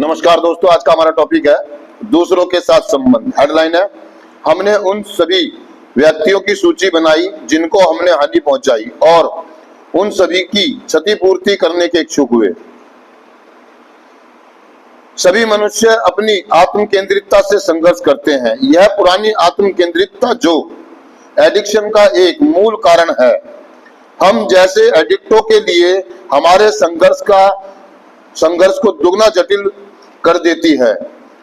नमस्कार दोस्तों, आज का हमारा टॉपिक है दूसरों के साथ संबंध। हेडलाइन है, हमने उन सभी व्यक्तियों की सूची बनाई जिनको हमने हानि पहुंचाई और उन सभी की क्षतिपूर्ति करने के इच्छुक हुए। सभी मनुष्य अपनी आत्म केंद्रितता से संघर्ष करते हैं। यह पुरानी आत्म केंद्रितता जो एडिक्शन का एक मूल कारण है। हम जैसे एडिक्टों के लिए हमारे संघर्ष को दुगना जटिल कर देती है।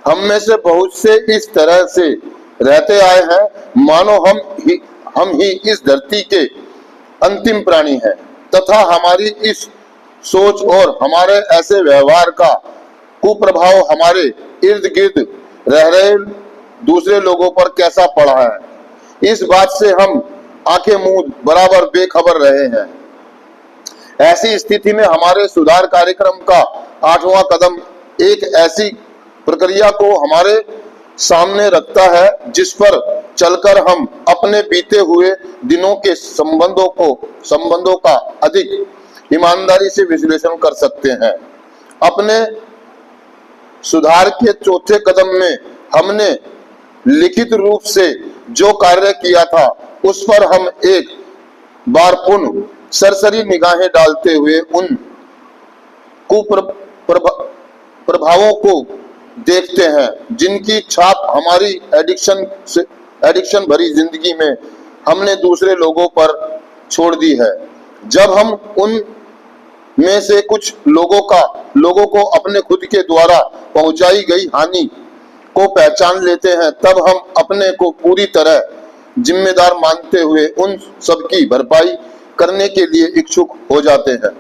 हम में से बहुत से इस तरह से रहते आए हैं मानो हम ही इस धरती के अंतिम प्राणी हैं तथा हमारी इस सोच और हमारे ऐसे व्यवहार का कुप्रभाव हमारे इर्द गिर्द रह रहे दूसरे लोगों पर कैसा पड़ा है, इस बात से हम आंखें मूंद बराबर बेखबर रहे हैं। ऐसी स्थिति में हमारे सुधार कार्यक्रम का 8वां कदम एक ऐसी प्रक्रिया को हमारे सामने रखता है जिस पर चलकर हम अपने बीते हुए दिनों के संबंधों का अधिक ईमानदारी से विश्लेषण कर सकते हैं। अपने सुधार के चौथे कदम में हमने लिखित रूप से जो कार्य किया था उस पर हम एक बार पुनः सरसरी निगाहें डालते हुए उन प्रभावों को देखते हैं जिनकी छाप हमारी एडिक्शन भरी जिंदगी में हमने दूसरे लोगों पर छोड़ दी है। जब हम उन में से कुछ लोगों को अपने खुद के द्वारा पहुंचाई गई हानि को पहचान लेते हैं, तब हम अपने को पूरी तरह जिम्मेदार मानते हुए उन सब की भरपाई करने के लिए इच्छुक हो जाते हैं।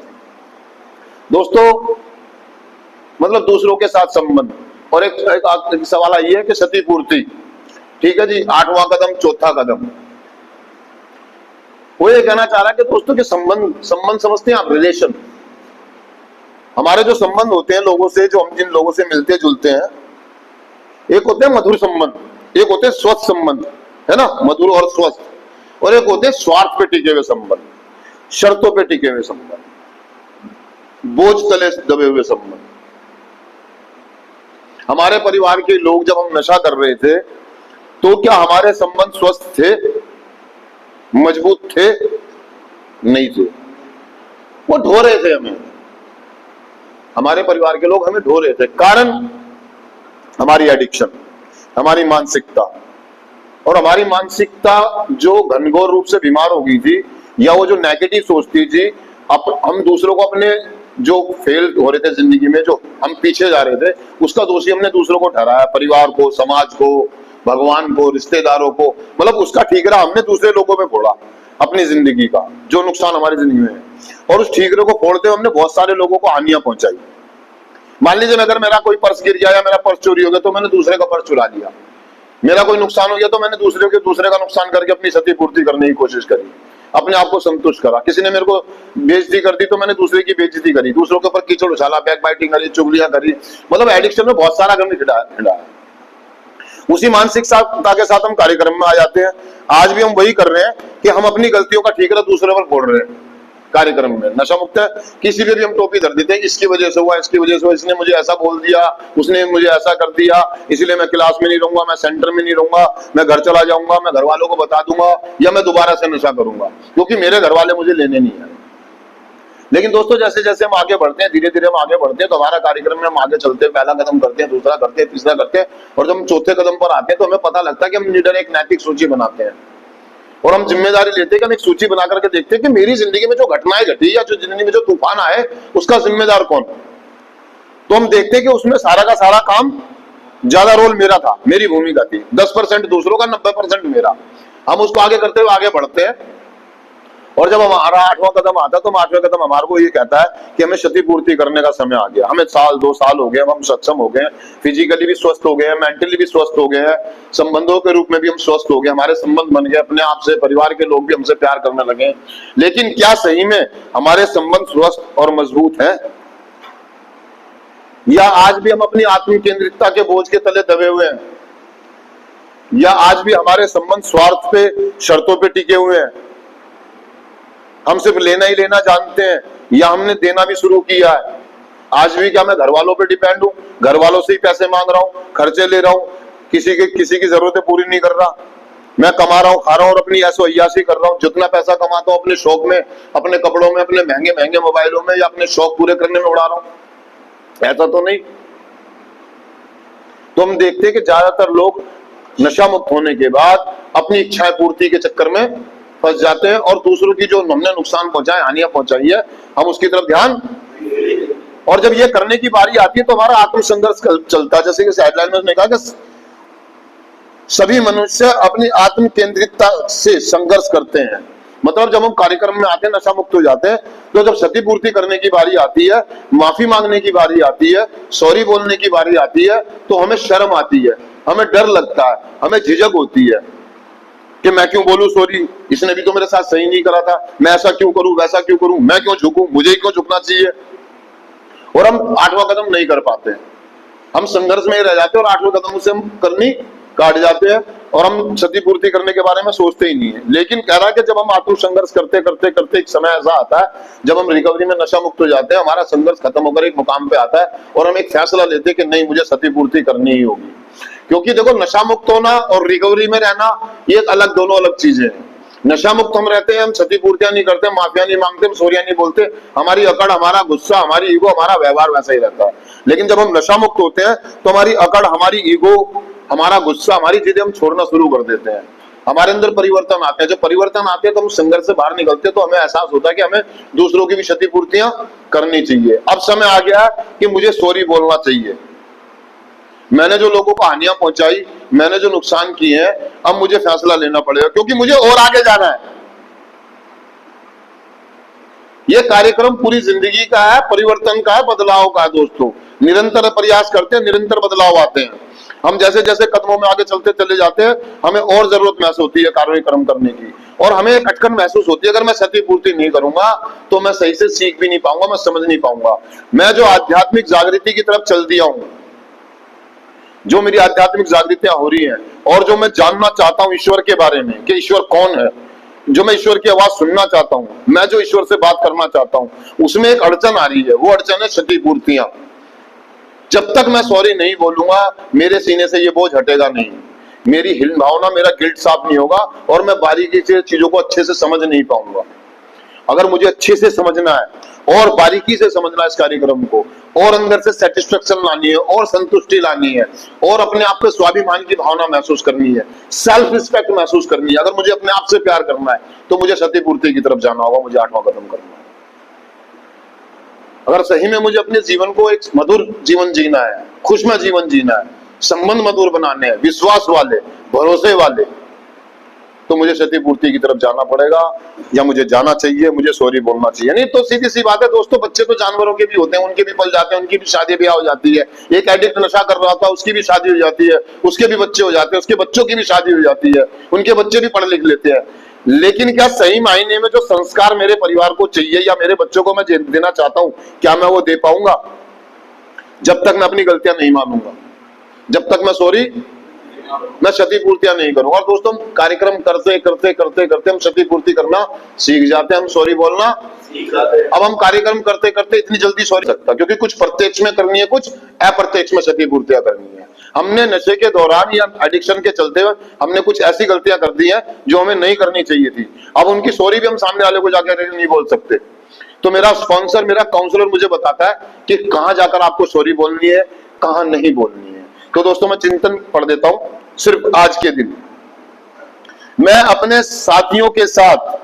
दोस्तों, मतलब दूसरों के साथ संबंध और एक सवाल आई है कि क्षतिपूर्ति। ठीक है जी, 8वां कदम, चौथा कदम। वो ये कहना चाह रहा है कि दोस्तों के संबंध समझते हैं आप, रिलेशन। हमारे जो संबंध होते हैं लोगों से, जो हम जिन लोगों से मिलते जुलते हैं, एक होते हैं मधुर संबंध, एक होते हैं स्वस्थ संबंध, है ना, मधुर और स्वस्थ, और एक होते हैं स्वार्थ पे टिके हुए संबंध, शर्तों पे टिके हुए संबंध, बोझ तले दबे हुए संबंध। हमारे परिवार के लोग जब हम नशा कर रहे थे तो क्या हमारे संबंध स्वस्थ थे, मजबूत थे? नहीं थे। वो ढो रहे थे हमें, हमारे परिवार के लोग हमें ढो रहे थे। कारण हमारी एडिक्शन, हमारी मानसिकता। और हमारी मानसिकता जो घनघोर रूप से बीमार हो गई थी, या वो जो नेगेटिव सोचती थी, हम दूसरों को अपने जो फेल हो रहे थे जिंदगी में, जो हम पीछे जा रहे थे, उसका दोषी हमने दूसरों को ठहराया, परिवार को, समाज को, भगवान को, रिश्तेदारों को, मतलब उसका ठीकरा हमने दूसरे लोगों पे फोड़ा अपनी जिंदगी का, जो नुकसान हमारी जिंदगी में है। और उस ठीकरे को फोड़ते हुए हमने बहुत सारे लोगों को हानियां पहुंचाई। मान लीजिए अगर मेरा कोई पर्स गिर गया या मेरा पर्स चोरी हो गया तो मैंने दूसरे का पर्स चुरा लिया। मेरा कोई नुकसान हो गया तो मैंने दूसरे का नुकसान करके अपनी क्षतिपूर्ति करने की कोशिश करी, अपने आप को संतुष्ट करा। किसी ने मेरे को बेइज्जती कर दी तो मैंने दूसरे की बेइज्जती करी, दूसरों के ऊपर कीचड़ उछाला, बैक बाइटिंग करी, चुगलियां करी। मतलब एडिक्शन में बहुत सारा गंद खिलाया। उसी मानसिकता के साथ हम कार्यक्रम में आ जाते हैं। आज भी हम वही कर रहे हैं कि हम अपनी गलतियों का ठीकरा दूसरे पर फोड़ रहे हैं। कार्यक्रम में नशा मुक्त है, किसी पे भी हम टोपी धर देते हैं, इसकी वजह से हुआ, इसकी वजह से हुआ, इसने मुझे ऐसा बोल दिया, उसने मुझे ऐसा कर दिया, इसलिए मैं क्लास में नहीं रहूंगा, मैं सेंटर में नहीं रहूंगा, मैं घर चला जाऊंगा, मैं घर वालों को बता दूंगा, या मैं दोबारा से नशा करूंगा क्योंकि मेरे घर वाले मुझे लेने नहीं आए। लेकिन दोस्तों, जैसे जैसे हम आगे बढ़ते हैं, धीरे धीरे हम आगे बढ़ते हैं, तो हमारा कार्यक्रम में हम आगे चलते हैं, पहला कदम करते हैं, दूसरा करते हैं, तीसरा करते हैं, और जब हम चौथे कदम पर आते हैं तो हमें पता लगता है कि हम लीडर एक नैतिक सूची बनाते हैं और हम जिम्मेदारी लेते हैं कि हम एक सूची बना करके देखते हैं कि मेरी जिंदगी में जो घटनाएं घटी या जो जिंदगी में जो तूफान आए उसका जिम्मेदार कौन। तो हम देखते हैं कि उसमें सारा का सारा काम, ज्यादा रोल मेरा था, मेरी भूमिका थी, 10% दूसरों का, 90% मेरा। हम उसको आगे करते हुए आगे बढ़ते हैं, और जब हमारा 8वां कदम आता है तो 8वें कदम हमारे को ये कहता है कि हमें क्षतिपूर्ति करने का समय आ गया। हमें 1-2 साल हो गए, हम सक्षम हो गए, फिजिकली भी स्वस्थ हो गए, मेंटली भी स्वस्थ हो गए हैं, संबंधों के रूप में भी हम स्वस्थ हो गए, हमारे संबंध बन गए अपने आप से, परिवार के लोग भी हमसे प्यार करने लगे। लेकिन क्या सही में हमारे संबंध स्वस्थ और मजबूत हैं, या आज भी हम अपनी आत्म केंद्रितता के बोझ के तले दबे हुए हैं, या आज भी हमारे संबंध स्वार्थ पे, शर्तों पे टिके हुए हैं? हम सिर्फ लेना ही लेना जानते हैं, या हमने देना भी शुरू किया है? आज भी क्या मैं घर वालों पे डिपेंड हूँ? घर वालों से ही पैसे मांग रहा हूँ, खर्चे ले रहा हूँ, किसी की जरूरतें पूरी नहीं कर रहा। मैं कमा रहा हूँ, खा रहा हूँ और अपनी ऐसो अय्याशी कर रहा हूँ। जितना पैसा कमाता हूँ अपने शौक में, अपने कपड़ों में, अपने महंगे महंगे मोबाइलों में या अपने शौक पूरे करने में उड़ा रहा हूँ। ऐसा तो नहीं। तो हम देखते हैं कि ज्यादातर लोग नशा मुक्त होने के बाद अपनी इच्छाएं पूर्ति के चक्कर में फंस जाते हैं और दूसरों की जो हमने नुकसान पहुंचाए, हानियां पहुंचाई है, हम उसकी तरफ ध्यान। और जब ये करने की बारी आती है तो हमारा आत्मसंघर्ष चलता है। जैसे कि हेडलाइन में उसने कहा कि सभी मनुष्य अपनी आत्म केंद्रितता से संघर्ष करते हैं। मतलब जब हम कार्यक्रम में आते हैं, नशा मुक्त हो जाते हैं, तो जब क्षतिपूर्ति करने की बारी आती है, माफी मांगने की बारी आती है, सॉरी बोलने की बारी आती है, तो हमें शर्म आती है, हमें डर लगता है, हमें झिझक होती है कि मैं क्यों बोलूं सॉरी, इसने भी तो मेरे साथ सही नहीं करा था, मैं ऐसा क्यों करूं, वैसा क्यों करूं, मैं क्यों झुकूं, मुझे ही क्यों झुकना चाहिए। और हम 8वां कदम नहीं कर पाते, हम संघर्ष में ही रह जाते हैं और 8वें कदम से हम करनी काट जाते हैं और हम क्षतिपूर्ति करने के बारे में सोचते ही नहीं है। लेकिन कह रहा है कि जब हम आत्म संघर्ष करते करते करते एक समय ऐसा आता है जब हम रिकवरी में नशा मुक्त हो जाते हैं, हमारा संघर्ष खत्म होकर एक मुकाम पे आता है और हम एक फैसला लेते हैं कि नहीं, मुझे क्षतिपूर्ति करनी ही होगी। क्योंकि देखो, नशा मुक्त होना और रिकवरी में रहना ये अलग, दोनों अलग चीजें हैं। नशा मुक्त हम रहते हैं, हम क्षतिपूर्तियां नहीं करते, माफिया नहीं मांगते, हम सॉरियां नहीं बोलते, हमारी अकड़, हमारा गुस्सा, हमारी ईगो, हमारा व्यवहार वैसा ही रहता है। लेकिन जब हम नशा मुक्त होते हैं तो हमारी अकड़, हमारी ईगो, हमारा गुस्सा, हमारी चीजें हम छोड़ना शुरू कर देते हैं, हमारे अंदर परिवर्तन आते हैं। जब परिवर्तन आते हैं तो हम संघर्ष से बाहर निकलते हैं, तो हमें एहसास होता है कि हमें दूसरों की भी क्षतिपूर्तियां करनी चाहिए। अब समय आ गया कि मुझे सॉरी बोलना चाहिए। मैंने जो लोगों को हानियां पहुंचाई, मैंने जो नुकसान किए हैं, अब मुझे फैसला लेना पड़ेगा क्योंकि मुझे और आगे जाना है। यह कार्यक्रम पूरी जिंदगी का है, परिवर्तन का है, बदलाव का है। दोस्तों, निरंतर प्रयास करते हैं, निरंतर बदलाव आते हैं। हम जैसे जैसे कदमों में आगे चलते चले जाते हैं, हमें और जरूरत महसूस होती है कार्यक्रम करने की, और हमें एक अटकन महसूस होती है, अगर मैं क्षतिपूर्ति नहीं करूंगा तो मैं सही से सीख भी नहीं पाऊंगा, मैं समझ नहीं पाऊंगा। मैं जो आध्यात्मिक जागृति की तरफ चल दिया हूं, जो मेरी आध्यात्मिक जागृतियां हो रही हैं और जो मैं जानना चाहता हूं ईश्वर के बारे में कि ईश्वर कौन है, जो मैं ईश्वर की आवाज सुनना चाहता हूं, मैं जो ईश्वर से बात करना चाहता हूं, उसमें एक अड़चन आ रही है। वो अड़चन है क्षतिपूर्तियां। जब तक मैं सॉरी नहीं बोलूंगा, मेरे सीने से ये बोझ हटेगा नहीं, मेरी हिल भावना, मेरा गिल्ट साफ नहीं होगा और मैं बारीकी से चीजों को अच्छे से समझ नहीं पाऊंगा। अगर मुझे अच्छे से समझना है और बारीकी से समझना है इस कार्यक्रम को, और अंदर से सेटिस्फेक्शन लानी है और संतुष्टि लानी है और अपने आप पे स्वाभिमान की भावना महसूस करनी है, सेल्फ रिस्पेक्ट महसूस करनी है, अगर मुझे अपने आप से प्यार करना है तो मुझे क्षतिपूर्ति की तरफ जाना होगा, मुझे 8वां कदम करना है। अगर सही में मुझे अपने जीवन को एक मधुर जीवन जीना है, खुशमय जीवन जीना है, संबंध मधुर बनाने हैं, विश्वास वाले, भरोसे वाले, तो मुझे क्षतिपूर्ति की तरफ जाना पड़ेगा या मुझे जाना चाहिए, मुझे सॉरी बोलना चाहिए। नहीं तो सीधी सी बात है दोस्तों, बच्चे तो जानवरों के भी होते हैं, उनके भी पल जाते हैं, उनकी भी शादी ब्याह हो जाती है। एक एडिक्ट नशा कर रहा था, उसकी भी शादी हो जाती है, उसके भी बच्चे हो जाते हैं, उसके बच्चों की भी शादी हो जाती है, उनके बच्चे भी पढ़ लिख लेते हैं। लेकिन क्या सही मायने में जो संस्कार मेरे परिवार को चाहिए या मेरे बच्चों को मैं देना चाहता हूं, क्या मैं वो दे पाऊंगा? जब तक मैं अपनी गलतियां नहीं मानूंगा, जब तक मैं सॉरी, मैं क्षतिपूर्तियां नहीं करूंगा। और दोस्तों, कार्यक्रम करते करते करते करते हम क्षतिपूर्ति करना सीख जाते हैं, हम सॉरी बोलना सीख जाते हैं। अब हम कार्यक्रम करते करते इतनी जल्दी सॉरी सकता, क्योंकि कुछ प्रत्यक्ष में करनी है, कुछ अप्रत्यक्ष में क्षतिपूर्तियां करनी है। हमने नशे के दौरान या एडिक्शन के चलते हुए हमने कुछ ऐसी गलतियां कर दी है जो हमें नहीं करनी चाहिए थी। अब उनकी सॉरी भी हम सामने वाले को जाकर नहीं बोल सकते। तो मेरा स्पॉन्सर, मेरा काउंसलर मुझे बताता है कि कहां जाकर आपको सॉरी बोलनी है, कहां नहीं बोलनी है। तो दोस्तों, मैं चिंतन पढ़ देता हूं सिर्फ आज के दिन। मैं अपने साथियों के साथ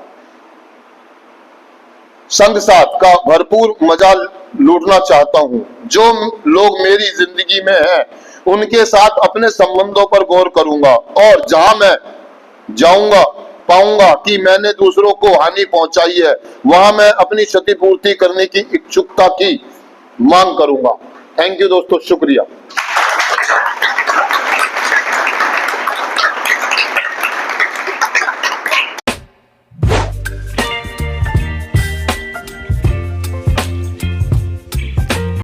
संग साथ का भरपूर मजा लूटना चाहता हूं। जो लोग मेरी जिंदगी में हैं, उनके साथ अपने संबंधों पर गौर करूंगा और जहां मैं जाऊंगा पाऊंगा कि मैंने दूसरों को हानि पहुंचाई है, वहां मैं अपनी क्षतिपूर्ति करने की इच्छुकता की मांग करूंगा। थैंक यू दोस्तों, शुक्रिया।